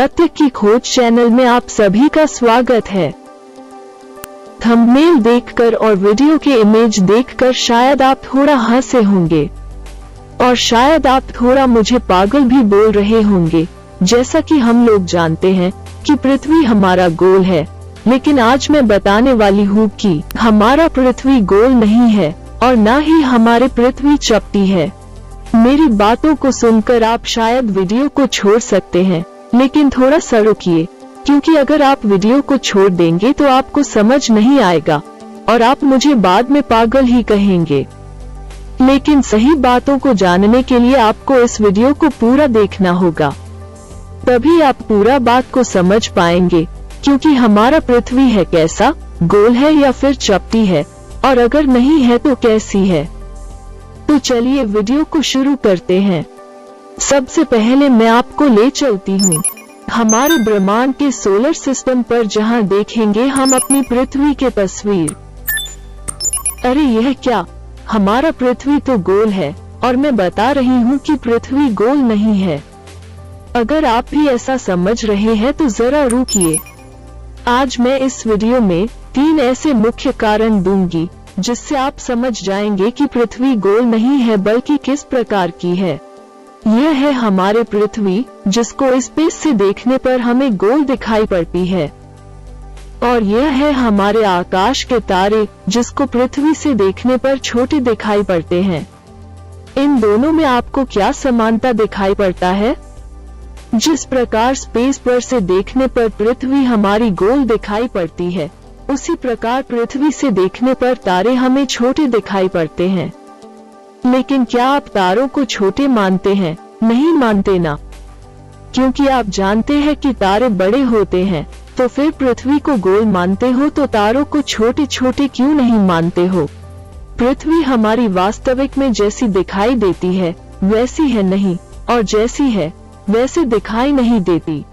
सत्य की खोज चैनल में आप सभी का स्वागत है। थंबनेल देखकर और वीडियो के इमेज देखकर शायद आप थोड़ा हंसे होंगे और शायद आप थोड़ा मुझे पागल भी बोल रहे होंगे। जैसा कि हम लोग जानते हैं कि पृथ्वी हमारा गोल है, लेकिन आज मैं बताने वाली हूँ कि हमारा पृथ्वी गोल नहीं है और न ही हमारी पृथ्वी चपटी है। मेरी बातों को सुनकर आप शायद वीडियो को छोड़ सकते हैं, लेकिन थोड़ा सा रुकिए, क्योंकि अगर आप वीडियो को छोड़ देंगे तो आपको समझ नहीं आएगा और आप मुझे बाद में पागल ही कहेंगे। लेकिन सही बातों को जानने के लिए आपको इस वीडियो को पूरा देखना होगा, तभी आप पूरा बात को समझ पाएंगे, क्योंकि हमारा पृथ्वी है कैसा, गोल है या फिर चपटी है, और अगर नहीं है तो कैसी है। तो चलिए वीडियो को शुरू करते हैं। सबसे पहले मैं आपको ले चलती हूँ हमारे ब्रह्मांड के सोलर सिस्टम पर, जहाँ देखेंगे हम अपनी पृथ्वी के तस्वीर। अरे यह क्या, हमारा पृथ्वी तो गोल है और मैं बता रही हूँ कि पृथ्वी गोल नहीं है। अगर आप भी ऐसा समझ रहे हैं तो जरा रुकिए। आज मैं इस वीडियो में 3 ऐसे मुख्य कारण दूंगी जिससे आप समझ जाएंगे कि पृथ्वी गोल नहीं है बल्कि किस प्रकार की है। यह है हमारे पृथ्वी, जिसको स्पेस से देखने पर हमें गोल दिखाई पड़ती है, और यह है हमारे आकाश के तारे, जिसको पृथ्वी से देखने पर छोटे दिखाई पड़ते हैं। इन दोनों में आपको क्या समानता दिखाई पड़ता है? जिस प्रकार स्पेस पर से देखने पर पृथ्वी हमारी गोल दिखाई पड़ती है, उसी प्रकार पृथ्वी से देखने पर तारे हमें छोटे दिखाई पड़ते हैं। लेकिन क्या आप तारों को छोटे मानते हैं? नहीं मानते ना, क्योंकि आप जानते हैं कि तारे बड़े होते हैं। तो फिर पृथ्वी को गोल मानते हो तो तारों को छोटे छोटे क्यों नहीं मानते हो? पृथ्वी हमारी वास्तविक में जैसी दिखाई देती है वैसी है नहीं, और जैसी है वैसे दिखाई नहीं देती।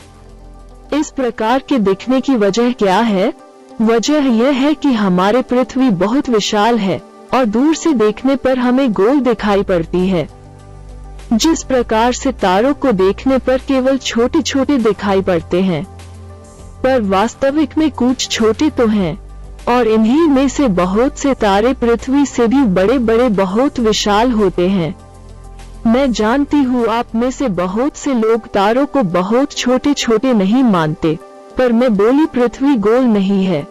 इस प्रकार के दिखने की वजह क्या है? वजह यह है कि हमारे पृथ्वी बहुत विशाल है और दूर से देखने पर हमें गोल दिखाई पड़ती है। जिस प्रकार से तारों को देखने पर केवल छोटे छोटे दिखाई पड़ते हैं, पर वास्तविक में कुछ छोटे तो हैं, और इन्हीं में से बहुत से तारे पृथ्वी से भी बड़े बड़े बहुत विशाल होते हैं। मैं जानती हूँ आप में से बहुत से लोग तारों को बहुत छोटे छोटे नहीं मानते, पर मैं बोली पृथ्वी गोल नहीं है।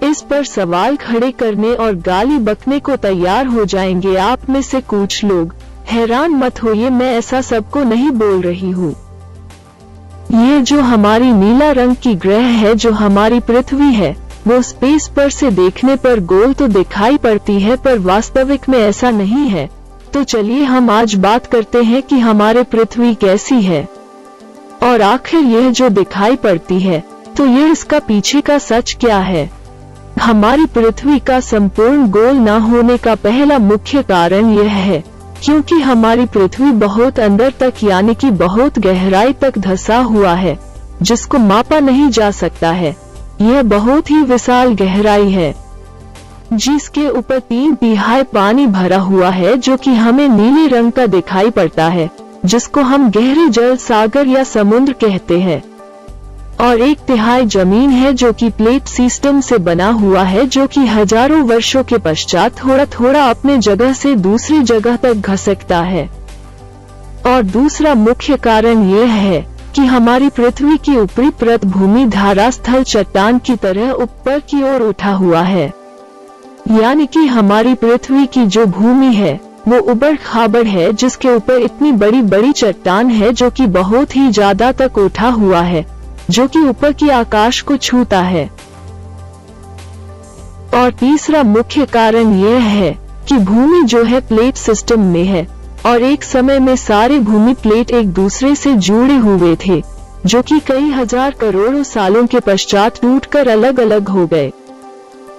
इस पर सवाल खड़े करने और गाली बकने को तैयार हो जाएंगे आप में से कुछ लोग। हैरान मत होइए, मैं ऐसा सबको नहीं बोल रही हूँ। ये जो हमारी नीला रंग की ग्रह है, जो हमारी पृथ्वी है, वो स्पेस पर से देखने पर गोल तो दिखाई पड़ती है, पर वास्तविक में ऐसा नहीं है। तो चलिए हम आज बात करते हैं कि हमारे पृथ्वी कैसी है, और आखिर यह जो दिखाई पड़ती है, तो यह इसका पीछे का सच क्या है। हमारी पृथ्वी का संपूर्ण गोल न होने का पहला मुख्य कारण यह है क्योंकि हमारी पृथ्वी बहुत अंदर तक यानी कि बहुत गहराई तक धंसा हुआ है, जिसको मापा नहीं जा सकता है। यह बहुत ही विशाल गहराई है, जिसके ऊपर 3/4 पानी भरा हुआ है, जो कि हमें नीले रंग का दिखाई पड़ता है, जिसको हम गहरे जल सागर या समुद्र कहते हैं। और 1/3 जमीन है, जो कि प्लेट सिस्टम से बना हुआ है, जो कि हजारों वर्षों के पश्चात थोड़ा थोड़ा अपने जगह से दूसरी जगह तक घसकता है। और दूसरा मुख्य कारण यह है कि हमारी पृथ्वी की ऊपरी परत भूमि धारास्थल चट्टान की तरह ऊपर की ओर उठा हुआ है, यानी कि हमारी पृथ्वी की जो भूमि है वो उबड़ खाबड़ है, जिसके ऊपर इतनी बड़ी बड़ी चट्टान है जो कि बहुत ही ज्यादा तक उठा हुआ है, जो कि ऊपर की आकाश को छूता है। और तीसरा मुख्य कारण यह है कि भूमि जो है प्लेट सिस्टम में है, और एक समय में सारे भूमि प्लेट एक दूसरे से जुड़े हुए थे, जो कि कई हजार करोड़ों सालों के पश्चात टूटकर अलग अलग हो गए।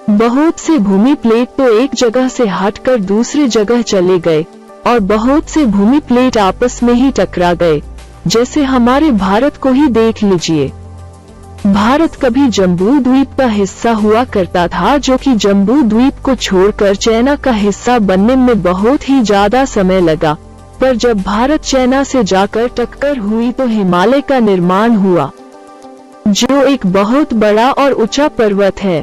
बहुत से भूमि प्लेट तो एक जगह से हटकर दूसरी जगह चले गए, और बहुत से भूमि प्लेट आपस में ही टकरा गए। जैसे हमारे भारत को ही देख लीजिए। भारत कभी जम्बू द्वीप का हिस्सा हुआ करता था, जो कि जम्बू द्वीप को छोड़कर चाइना का हिस्सा बनने में बहुत ही ज्यादा समय लगा। पर जब भारत चाइना से जाकर टक्कर हुई तो हिमालय का निर्माण हुआ, जो एक बहुत बड़ा और ऊंचा पर्वत है।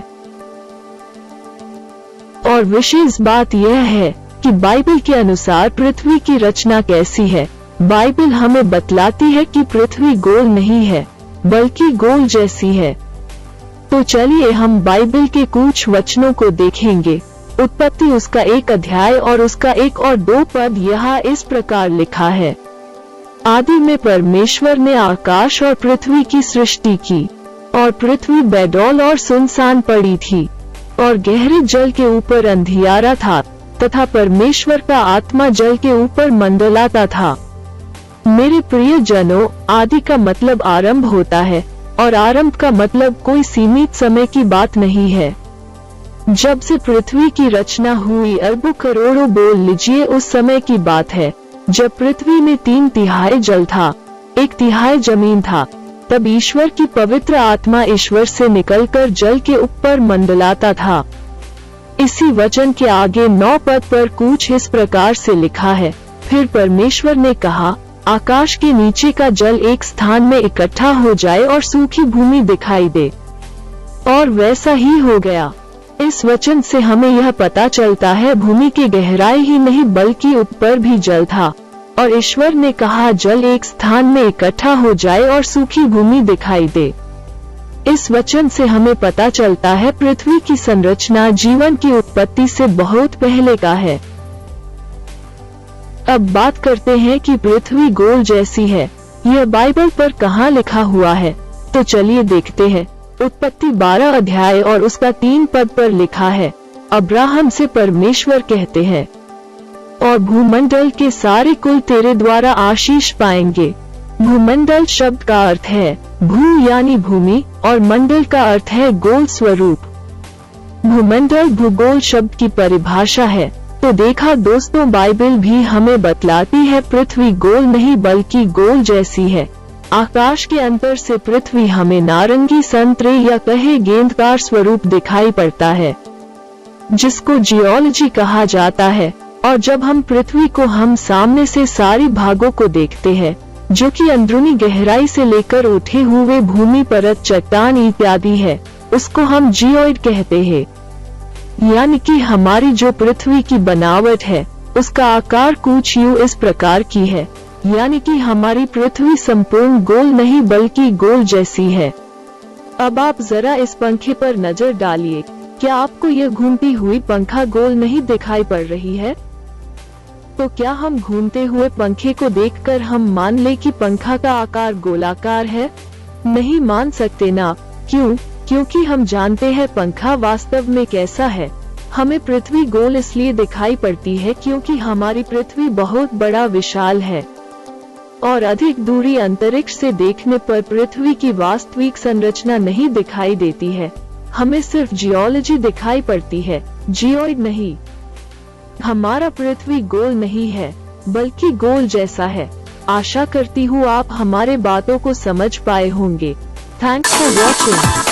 और विशेष बात यह है कि बाइबल के अनुसार पृथ्वी की रचना कैसी है। बाइबल हमें बतलाती है कि पृथ्वी गोल नहीं है, बल्कि गोल जैसी है। तो चलिए हम बाइबल के कुछ वचनों को देखेंगे। उत्पत्ति उसका 1 अध्याय और उसका 1 और 2 पद यहाँ इस प्रकार लिखा है। आदि में परमेश्वर ने आकाश और पृथ्वी की सृष्टि की, और पृथ्वी बेडौल और सुनसान पड़ी थी, और गहरे जल के ऊपर अंधियारा था, तथा परमेश्वर का आत्मा जल के ऊपर मंडलाता था। मेरे प्रिय जनों, आदि का मतलब आरंभ होता है, और आरंभ का मतलब कोई सीमित समय की बात नहीं है। जब से पृथ्वी की रचना हुई अरबों करोड़ों बोल लीजिए उस समय की बात है, जब पृथ्वी में 3/3 जल था, 1/3 जमीन था। तब ईश्वर की पवित्र आत्मा ईश्वर से निकलकर जल के ऊपर मंडलाता था। इसी वचन के आगे 9 पद पर कुछ इस प्रकार से लिखा है, फिर परमेश्वर ने कहा, आकाश के नीचे का जल एक स्थान में इकट्ठा हो जाए और सूखी भूमि दिखाई दे। और वैसा ही हो गया। इस वचन से हमें यह पता चलता है भूमि की गहराई ही नहीं बल्कि ऊपर भी जल था, और ईश्वर ने कहा जल एक स्थान में इकट्ठा हो जाए और सूखी भूमि दिखाई दे। इस वचन से हमें पता चलता है पृथ्वी की संरचना जीवन की उत्पत्ति से बहुत पहले का है। अब बात करते हैं कि पृथ्वी गोल जैसी है, यह बाइबल पर कहाँ लिखा हुआ है। तो चलिए देखते हैं। उत्पत्ति 12 अध्याय और उसका 3 पद पर लिखा है, अब्राहम से परमेश्वर कहते हैं, और भूमंडल के सारे कुल तेरे द्वारा आशीष पाएंगे। भूमंडल शब्द का अर्थ है भू यानी भूमि, और मंडल का अर्थ है गोल स्वरूप। भूमंडल भूगोल शब्द की परिभाषा है। तो देखा दोस्तों, बाइबल भी हमें बतलाती है पृथ्वी गोल नहीं बल्कि गोल जैसी है। आकाश के अंतर से पृथ्वी हमें नारंगी, संतरे या कहे गेंदकार स्वरूप दिखाई पड़ता है, जिसको जियोलॉजी कहा जाता है। और जब हम पृथ्वी को हम सामने से सारी भागों को देखते हैं, जो कि अंदरूनी गहराई से लेकर उठे हुए भूमि परत, चट्टान इत्यादि है, उसको हम जियोइड कहते हैं। यानी कि हमारी जो पृथ्वी की बनावट है उसका आकार कुछ यूं इस प्रकार की है, यानी कि हमारी पृथ्वी संपूर्ण गोल नहीं बल्कि गोल जैसी है। अब आप जरा इस पंखे पर नजर डालिए, क्या आपको यह घूमती हुई पंखा गोल नहीं दिखाई पड़ रही है? तो क्या हम घूमते हुए पंखे को देखकर हम मान ले कि पंखा का आकार गोलाकार है? नहीं मान सकते ना। क्यों? क्योंकि हम जानते हैं पंखा वास्तव में कैसा है। हमें पृथ्वी गोल इसलिए दिखाई पड़ती है क्योंकि हमारी पृथ्वी बहुत बड़ा विशाल है, और अधिक दूरी अंतरिक्ष से देखने पर पृथ्वी की वास्तविक संरचना नहीं दिखाई देती है। हमें सिर्फ जियोलॉजी दिखाई पड़ती है, जियोइड नहीं। हमारा पृथ्वी गोल नहीं है बल्कि गोल जैसा है। आशा करती हूँ आप हमारे बातों को समझ पाए होंगे। Thanks for watching.